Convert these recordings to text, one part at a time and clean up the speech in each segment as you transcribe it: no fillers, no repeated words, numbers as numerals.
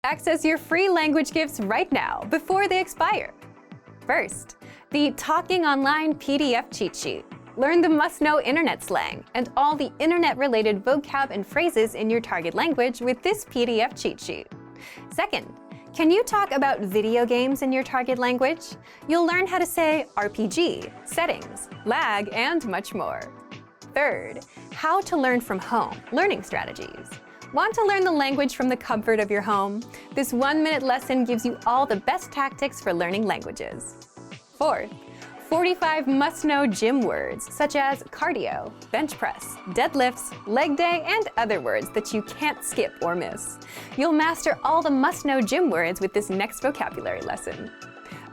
Access your free language gifts right now before they expire. First, the Talking Online PDF cheat sheet. Learn the must-know internet slang and all the internet-related vocab and phrases in your target language with this PDF cheat sheet. Second, can you talk about video games in your target language? You'll learn how to say RPG, settings, lag, and much more. Third, how to learn from home, learning strategies. Want to learn the language from the comfort of your home? This 1-minute lesson gives you all the best tactics for learning languages. Fourth, 45 must-know gym words such as cardio, bench press, deadlifts, leg day, and other words that you can't skip or miss. You'll master all the must-know gym words with this next vocabulary lesson.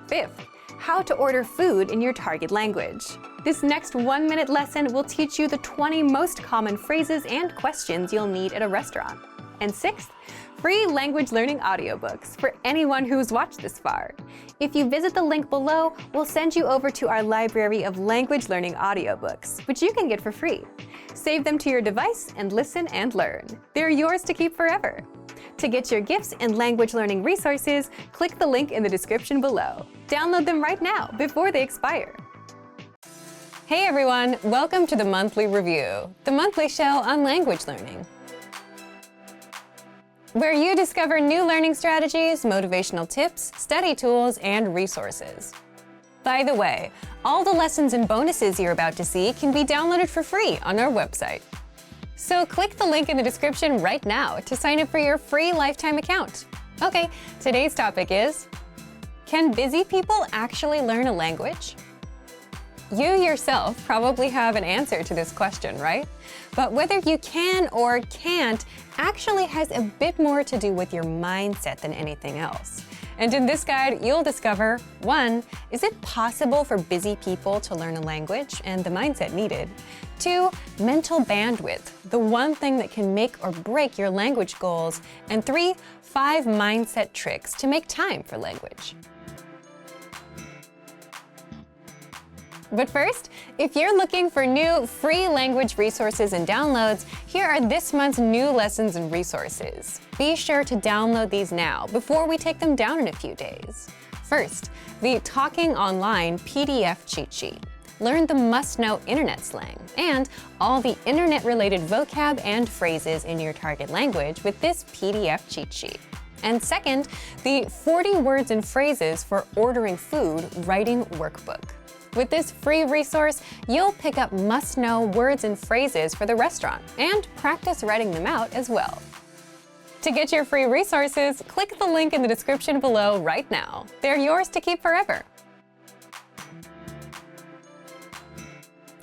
Fifth, how to order food in your target language. This next 1-minute lesson will teach you the 20 most common phrases and questions you'll need at a restaurant. And sixth, free language learning audiobooks for anyone who's watched this far. If you visit the link below, we'll send you over to our library of language learning audiobooks, which you can get for free. Save them to your device and listen and learn. They're yours to keep forever. To get your gifts and language learning resources, click the link in the description below. Download them right now before they expire. Hey everyone, welcome to the Monthly Review, the monthly show on language learning, where you discover new learning strategies, motivational tips, study tools, and resources. By the way, all the lessons and bonuses you're about to see can be downloaded for free on our website. So click the link in the description right now to sign up for your free lifetime account. Okay, today's topic is, can busy people actually learn a language? You yourself probably have an answer to this question, right? But whether you can or can't actually has a bit more to do with your mindset than anything else. And in this guide, you'll discover 1. Is it possible for busy people to learn a language and the mindset needed? 2. Mental bandwidth, the one thing that can make or break your language goals. And 3. 5 mindset tricks to make time for language. But first, if you're looking for new free language resources and downloads, here are this month's new lessons and resources. Be sure to download these now before we take them down in a few days. First, the Talking Online PDF cheat sheet. Learn the must-know internet slang and all the internet-related vocab and phrases in your target language with this PDF cheat sheet. And second, the 40 words and phrases for ordering food writing workbook. With this free resource, you'll pick up must-know words and phrases for the restaurant and practice writing them out as well. To get your free resources, click the link in the description below right now. They're yours to keep forever.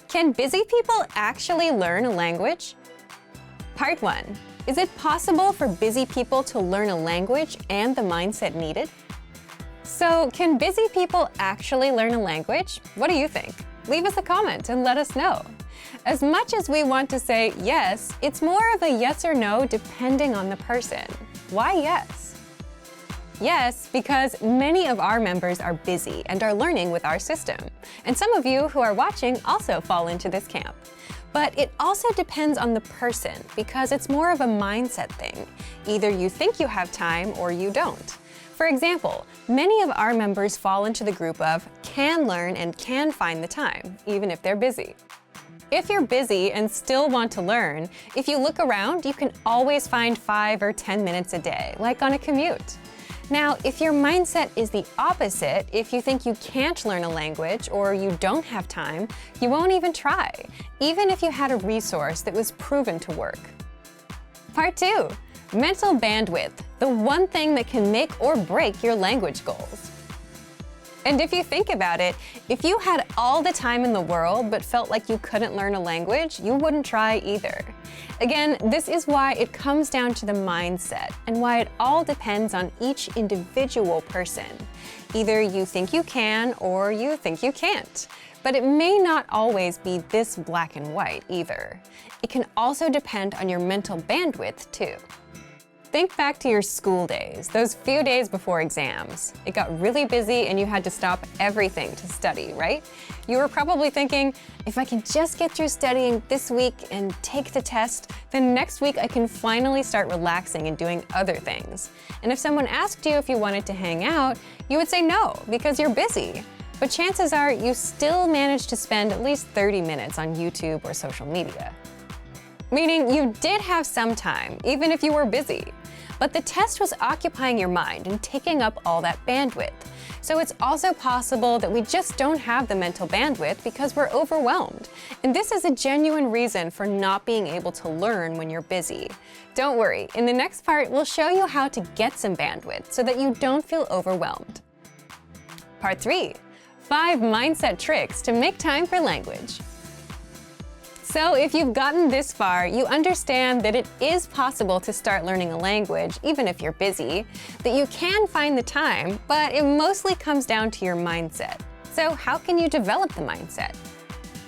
Can busy people actually learn a language? Part 1. Is it possible for busy people to learn a language and the mindset needed? So, can busy people actually learn a language? What do you think? Leave us a comment and let us know. As much as we want to say yes, it's more of a yes or no depending on the person. Why yes? Yes, because many of our members are busy and are learning with our system. And some of you who are watching also fall into this camp. But it also depends on the person because it's more of a mindset thing. Either you think you have time or you don't. For example, many of our members fall into the group of can learn and can find the time, even if they're busy. If you're busy and still want to learn, if you look around, you can always find 5 or 10 minutes a day, like on a commute. Now, if your mindset is the opposite, if you think you can't learn a language or you don't have time, you won't even try, even if you had a resource that was proven to work. Part 2. Mental bandwidth, the one thing that can make or break your language goals. And if you think about it, if you had all the time in the world but felt like you couldn't learn a language, you wouldn't try either. Again, this is why it comes down to the mindset and why it all depends on each individual person. Either you think you can or you think you can't. But it may not always be this black and white either. It can also depend on your mental bandwidth too. Think back to your school days, those few days before exams. It got really busy and you had to stop everything to study, right? You were probably thinking, if I can just get through studying this week and take the test, then next week I can finally start relaxing and doing other things. And if someone asked you if you wanted to hang out, you would say no, because you're busy. But chances are you still managed to spend at least 30 minutes on YouTube or social media. Meaning you did have some time, even if you were busy. But the test was occupying your mind and taking up all that bandwidth. So it's also possible that we just don't have the mental bandwidth because we're overwhelmed. And this is a genuine reason for not being able to learn when you're busy. Don't worry, in the next part, we'll show you how to get some bandwidth so that you don't feel overwhelmed. Part 3. 5 mindset tricks to make time for language. So if you've gotten this far, you understand that it is possible to start learning a language, even if you're busy, that you can find the time, but it mostly comes down to your mindset. So how can you develop the mindset?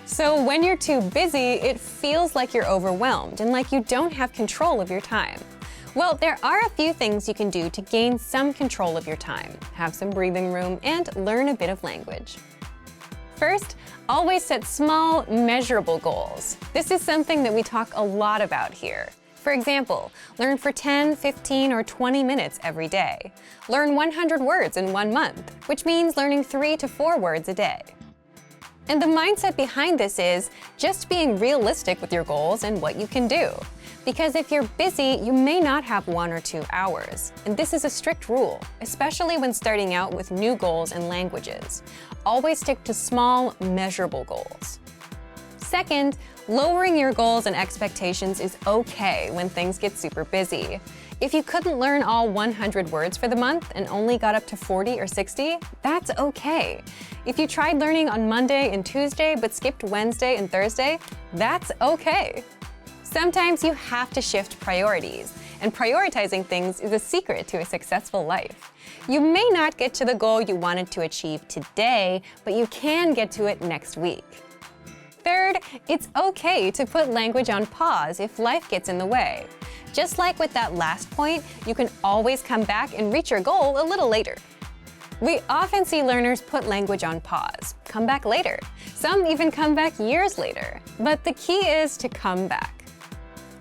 So when you're too busy, it feels like you're overwhelmed and like you don't have control of your time. Well, there are a few things you can do to gain some control of your time, have some breathing room, and learn a bit of language. First, always set small, measurable goals. This is something that we talk a lot about here. For example, learn for 10, 15, or 20 minutes every day. Learn 100 words in 1 month, which means learning 3 to 4 words a day. And the mindset behind this is just being realistic with your goals and what you can do. Because if you're busy, you may not have 1 or 2 hours. And this is a strict rule, especially when starting out with new goals in languages. Always stick to small, measurable goals. Second, lowering your goals and expectations is okay when things get super busy. If you couldn't learn all 100 words for the month and only got up to 40 or 60, that's okay. If you tried learning on Monday and Tuesday but skipped Wednesday and Thursday, that's okay. Sometimes you have to shift priorities, and prioritizing things is a secret to a successful life. You may not get to the goal you wanted to achieve today, but you can get to it next week. Third, it's okay to put language on pause if life gets in the way. Just like with that last point, you can always come back and reach your goal a little later. We often see learners put language on pause, come back later. Some even come back years later. But the key is to come back.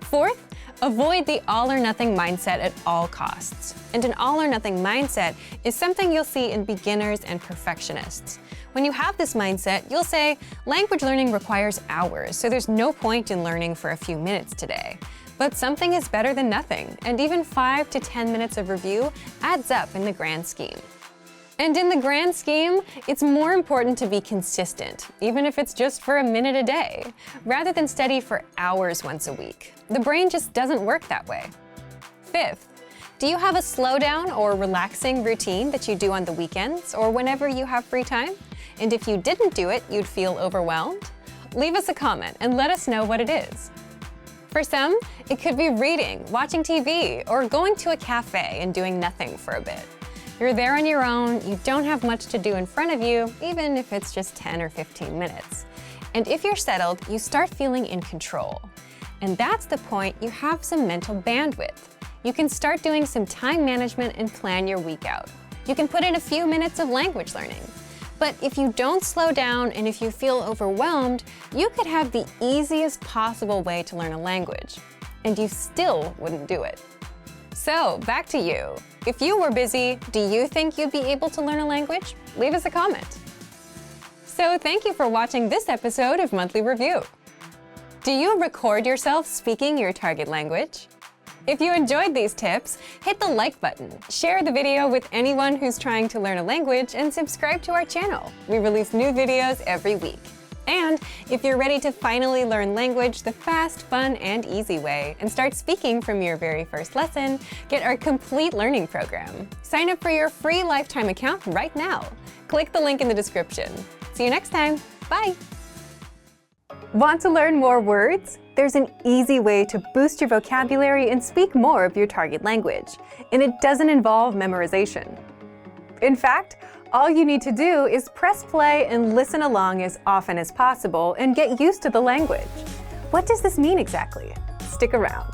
Fourth, avoid the all-or-nothing mindset at all costs. And an all-or-nothing mindset is something you'll see in beginners and perfectionists. When you have this mindset, you'll say, language learning requires hours, so there's no point in learning for a few minutes today. But something is better than nothing, and even 5 to 10 minutes of review adds up in the grand scheme. And in the grand scheme, it's more important to be consistent, even if it's just for a minute a day, rather than study for hours once a week. The brain just doesn't work that way. Fifth, do you have a slowdown or relaxing routine that you do on the weekends or whenever you have free time? And if you didn't do it, you'd feel overwhelmed? Leave us a comment and let us know what it is. For some, it could be reading, watching TV, or going to a cafe and doing nothing for a bit. You're there on your own, you don't have much to do in front of you, even if it's just 10 or 15 minutes. And if you're settled, you start feeling in control. And that's the point you have some mental bandwidth. You can start doing some time management and plan your week out. You can put in a few minutes of language learning. But if you don't slow down and if you feel overwhelmed, you could have the easiest possible way to learn a language. And you still wouldn't do it. So, back to you. If you were busy, do you think you'd be able to learn a language? Leave us a comment. So, thank you for watching this episode of Monthly Review. Do you record yourself speaking your target language? If you enjoyed these tips, hit the like button, share the video with anyone who's trying to learn a language, and subscribe to our channel. We release new videos every week. And if you're ready to finally learn language the fast, fun, and easy way and start speaking from your very first lesson, get our complete learning program. Sign up for your free lifetime account right now. Click the link in the description. See you next time. Bye! Want to learn more words? There's an easy way to boost your vocabulary and speak more of your target language, and it doesn't involve memorization. In fact, all you need to do is press play and listen along as often as possible and get used to the language. What does this mean exactly? Stick around.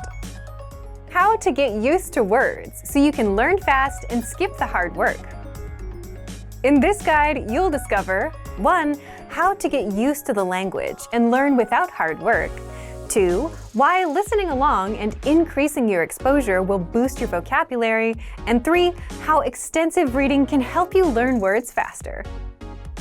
How to get used to words so you can learn fast and skip the hard work. In this guide, you'll discover 1. How to get used to the language and learn without hard work. 2. Why listening along and increasing your exposure will boost your vocabulary. And 3. How extensive reading can help you learn words faster.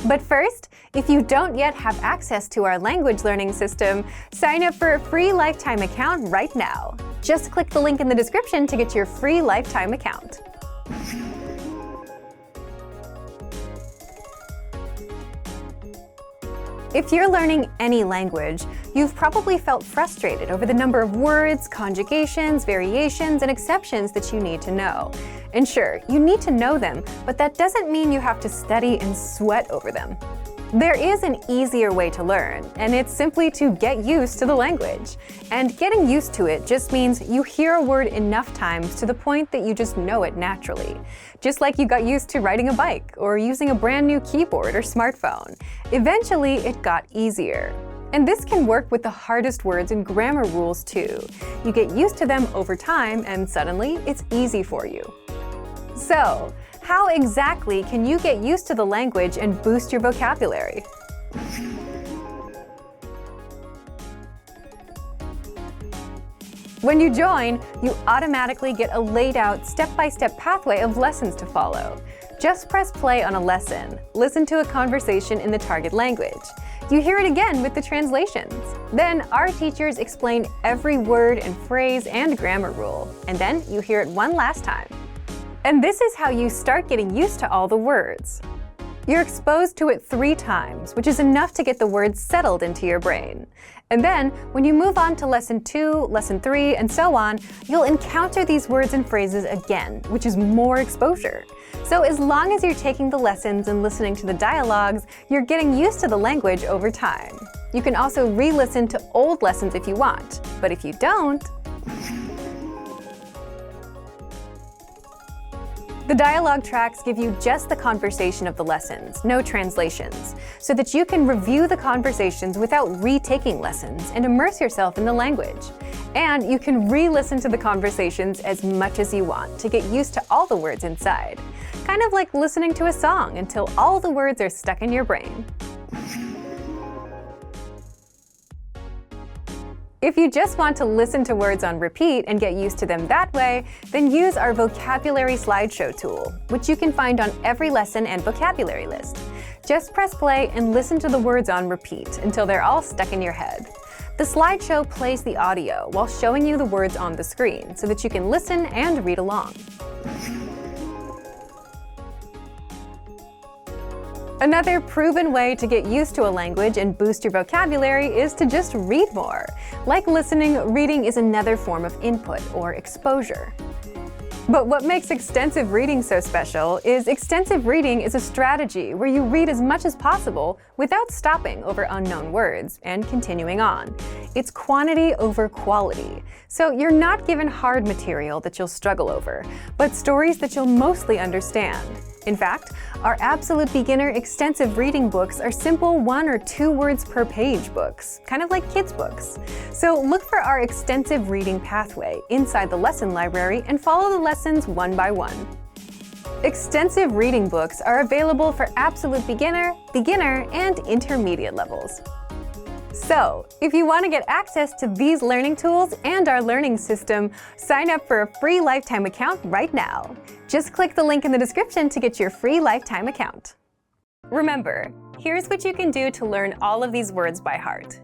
But first, if you don't yet have access to our language learning system, sign up for a free lifetime account right now. Just click the link in the description to get your free lifetime account. If you're learning any language, you've probably felt frustrated over the number of words, conjugations, variations, and exceptions that you need to know. And sure, you need to know them, but that doesn't mean you have to study and sweat over them. There is an easier way to learn, and it's simply to get used to the language. And getting used to it just means you hear a word enough times to the point that you just know it naturally. Just like you got used to riding a bike or using a brand new keyboard or smartphone. Eventually, it got easier. And this can work with the hardest words and grammar rules too. You get used to them over time, and suddenly it's easy for you. So, how exactly can you get used to the language and boost your vocabulary? When you join, you automatically get a laid-out step-by-step pathway of lessons to follow. Just press play on a lesson, listen to a conversation in the target language. You hear it again with the translations. Then our teachers explain every word and phrase and grammar rule, and then you hear it one last time. And this is how you start getting used to all the words. You're exposed to it 3 times, which is enough to get the words settled into your brain. And then, when you move on to lesson 2, lesson 3, and so on, you'll encounter these words and phrases again, which is more exposure. So as long as you're taking the lessons and listening to the dialogues, you're getting used to the language over time. You can also re-listen to old lessons if you want, but if you don't, the dialogue tracks give you just the conversation of the lessons, no translations, so that you can review the conversations without retaking lessons and immerse yourself in the language. And you can re-listen to the conversations as much as you want to get used to all the words inside. Kind of like listening to a song until all the words are stuck in your brain. If you just want to listen to words on repeat and get used to them that way, then use our vocabulary slideshow tool, which you can find on every lesson and vocabulary list. Just press play and listen to the words on repeat until they're all stuck in your head. The slideshow plays the audio while showing you the words on the screen so that you can listen and read along. Another proven way to get used to a language and boost your vocabulary is to just read more. Like listening, reading is another form of input or exposure. But what makes extensive reading so special is extensive reading is a strategy where you read as much as possible without stopping over unknown words and continuing on. It's quantity over quality. So you're not given hard material that you'll struggle over, but stories that you'll mostly understand. In fact, our Absolute Beginner extensive reading books are simple 1 or 2 words per page books, kind of like kids' books. So look for our extensive reading pathway inside the lesson library and follow the lessons one by one. Extensive reading books are available for Absolute Beginner, Beginner, and Intermediate levels. So, if you want to get access to these learning tools and our learning system, sign up for a free lifetime account right now. Just click the link in the description to get your free lifetime account. Remember, here's what you can do to learn all of these words by heart.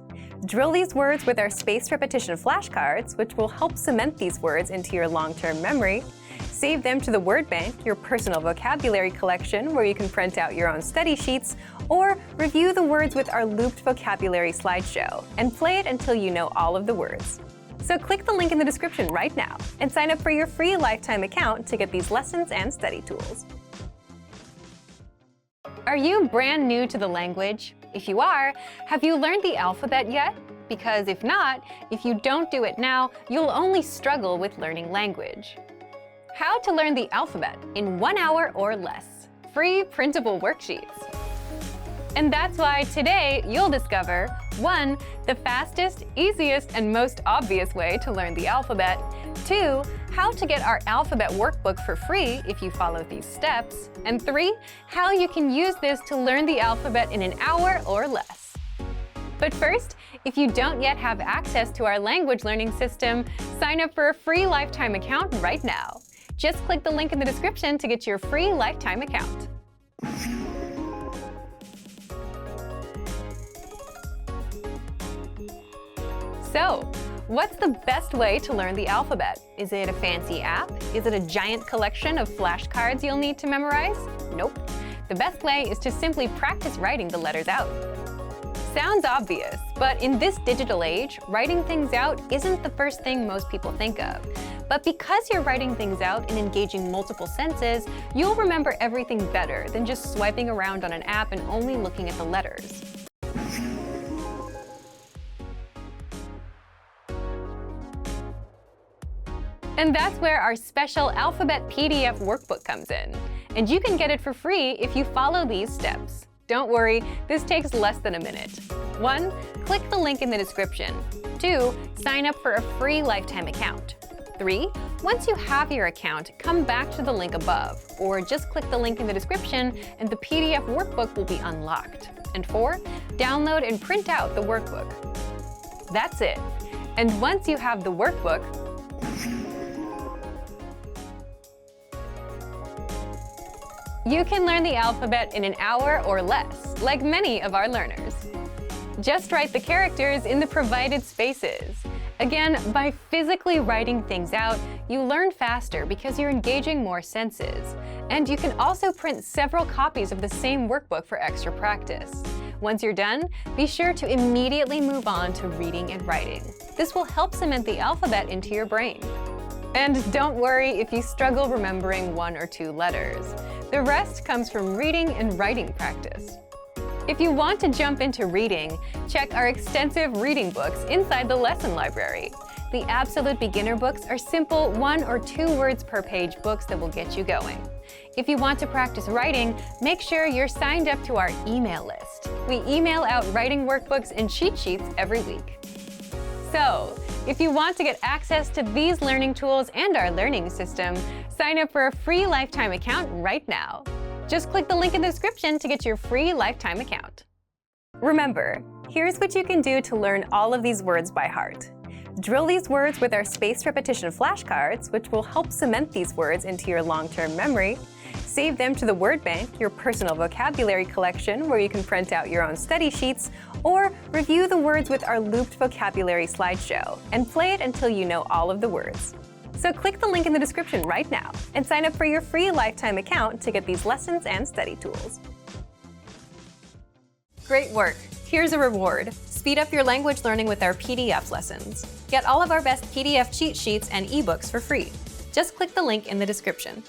Drill these words with our spaced repetition flashcards, which will help cement these words into your long-term memory. Save them to the Word Bank, your personal vocabulary collection where you can print out your own study sheets, or review the words with our looped vocabulary slideshow and play it until you know all of the words. So click the link in the description right now and sign up for your free lifetime account to get these lessons and study tools. Are you brand new to the language? If you are, have you learned the alphabet yet? Because if not, if you don't do it now, you'll only struggle with learning language. How to learn the alphabet in 1 hour or less. Free printable worksheets. And that's why today you'll discover 1. The fastest, easiest, and most obvious way to learn the alphabet. 2. how to get our alphabet workbook for free if you follow these steps, and 3, how you can use this to learn the alphabet in an hour or less. But first, if you don't yet have access to our language learning system, sign up for a free lifetime account right now. Just click the link in the description to get your free lifetime account. So, what's the best way to learn the alphabet? Is it a fancy app? Is it a giant collection of flashcards you'll need to memorize? Nope. The best way is to simply practice writing the letters out. Sounds obvious, but in this digital age, writing things out isn't the first thing most people think of. But because you're writing things out and engaging multiple senses, you'll remember everything better than just swiping around on an app and only looking at the letters. And that's where our special Alphabet PDF workbook comes in. And you can get it for free if you follow these steps. Don't worry, this takes less than a minute. 1. Click the link in the description. 2. Sign up for a free lifetime account. 3. Once you have your account, come back to the link above, or just click the link in the description and the PDF workbook will be unlocked. And 4. Download and print out the workbook. That's it. And once you have the workbook, you can learn the alphabet in an hour or less, like many of our learners. Just write the characters in the provided spaces. Again, by physically writing things out, you learn faster because you're engaging more senses. And you can also print several copies of the same workbook for extra practice. Once you're done, be sure to immediately move on to reading and writing. This will help cement the alphabet into your brain. And don't worry if you struggle remembering 1 or 2 letters. The rest comes from reading and writing practice. If you want to jump into reading, check our extensive reading books inside the lesson library. The Absolute Beginner books are simple 1 or 2 words per page books that will get you going. If you want to practice writing, make sure you're signed up to our email list. We email out writing workbooks and cheat sheets every week. So, if you want to get access to these learning tools and our learning system, sign up for a free lifetime account right now. Just click the link in the description to get your free lifetime account. Remember, here's what you can do to learn all of these words by heart. Drill these words with our spaced repetition flashcards, which will help cement these words into your long-term memory. Save them to the word bank, your personal vocabulary collection, where you can print out your own study sheets, or review the words with our looped vocabulary slideshow, and play it until you know all of the words. So click the link in the description right now and sign up for your free lifetime account to get these lessons and study tools. Great work! Here's a reward. Speed up your language learning with our PDF lessons. Get all of our best PDF cheat sheets and ebooks for free. Just click the link in the description.